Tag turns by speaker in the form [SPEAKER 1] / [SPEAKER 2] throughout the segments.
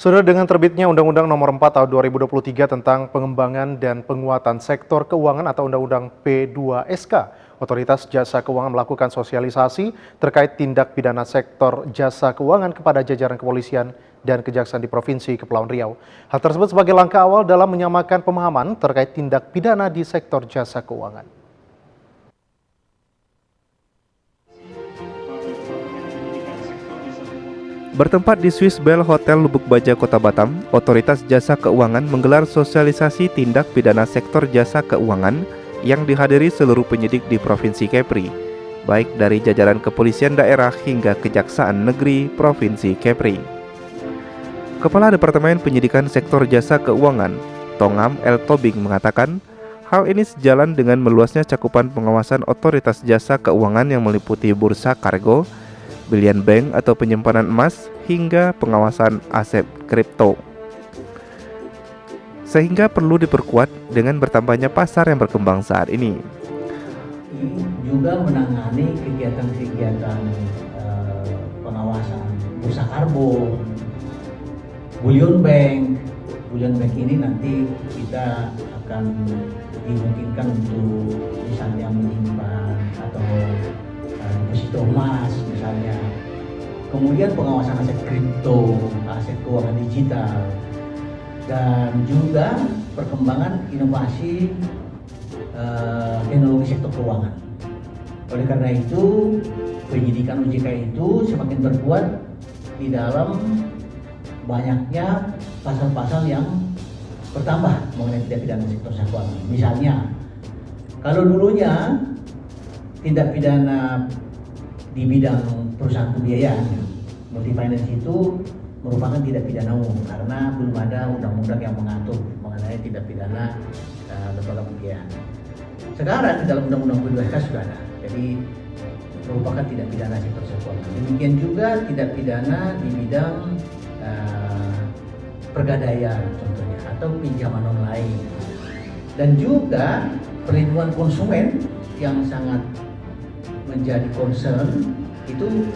[SPEAKER 1] Sudah dengan terbitnya Undang-Undang Nomor 4 Tahun 2023 tentang pengembangan dan penguatan sektor keuangan atau Undang-Undang P2SK, Otoritas Jasa Keuangan melakukan sosialisasi terkait tindak pidana sektor jasa keuangan kepada jajaran kepolisian dan kejaksaan di Provinsi Kepulauan Riau. Hal tersebut sebagai langkah awal dalam menyamakan pemahaman terkait tindak pidana di sektor jasa keuangan.
[SPEAKER 2] Bertempat di Swiss Bell Hotel Lubuk Baja, Kota Batam, Otoritas Jasa Keuangan menggelar sosialisasi tindak pidana sektor jasa keuangan yang dihadiri seluruh penyidik di Provinsi Kepri, baik dari jajaran kepolisian daerah hingga Kejaksaan Negeri Provinsi Kepri. Kepala Departemen Penyidikan Sektor Jasa Keuangan, Tongam L. Tobing mengatakan, hal ini sejalan dengan meluasnya cakupan pengawasan otoritas jasa keuangan yang meliputi bursa kargo, belian bank atau penyimpanan emas, hingga pengawasan aset kripto. Sehingga perlu diperkuat dengan bertambahnya pasar yang berkembang saat ini.
[SPEAKER 3] Juga menangani kegiatan-kegiatan pengawasan bursa kargo, bullion bank. Bullion bank ini nanti kita akan dimungkinkan untuk misalnya menyimpan atau deposito emas misalnya. Kemudian pengawasan aset kripto, aset keuangan digital, dan juga perkembangan inovasi teknologi sektor keuangan. Oleh karena itu, penyidikan OJK itu semakin berkuat di dalam banyaknya pasal-pasal yang bertambah mengenai tindak pidana sektor jasa keuangan. Misalnya, kalau dulunya tindak pidana di bidang perusahaan pembiayaan, multi-finance itu merupakan tindak pidana umum karena belum ada undang-undang yang mengatur mengenai tindak pidana lembaga pembiayaan. Sekarang di dalam undang-undang P2SK sudah ada, jadi merupakan tindak pidana sektor jasa keuangan. Demikian juga tindak pidana di bidang pergadaian contohnya atau pinjaman online, dan juga perlindungan konsumen yang sangat menjadi concern itu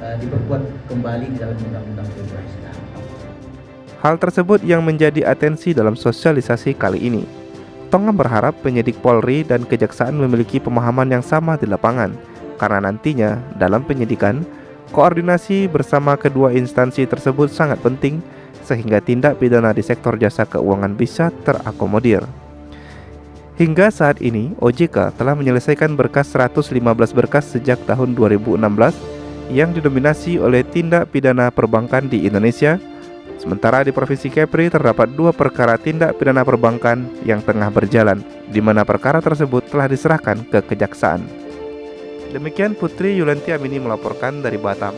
[SPEAKER 3] diperkuat kembali di dalam undang-undang P2SK.
[SPEAKER 2] Hal tersebut yang menjadi atensi dalam sosialisasi kali ini. Tongam berharap penyidik Polri dan Kejaksaan memiliki pemahaman yang sama di lapangan, karena nantinya dalam penyidikan, koordinasi bersama kedua instansi tersebut sangat penting sehingga tindak pidana di sektor jasa keuangan bisa terakomodir. Hingga saat ini, OJK telah menyelesaikan berkas 115 berkas sejak tahun 2016 yang didominasi oleh tindak pidana perbankan di Indonesia. Sementara di Provinsi Kepri terdapat 2 perkara tindak pidana perbankan yang tengah berjalan, di mana perkara tersebut telah diserahkan ke Kejaksaan. Demikian Putri Yulanti Amini melaporkan dari Batam.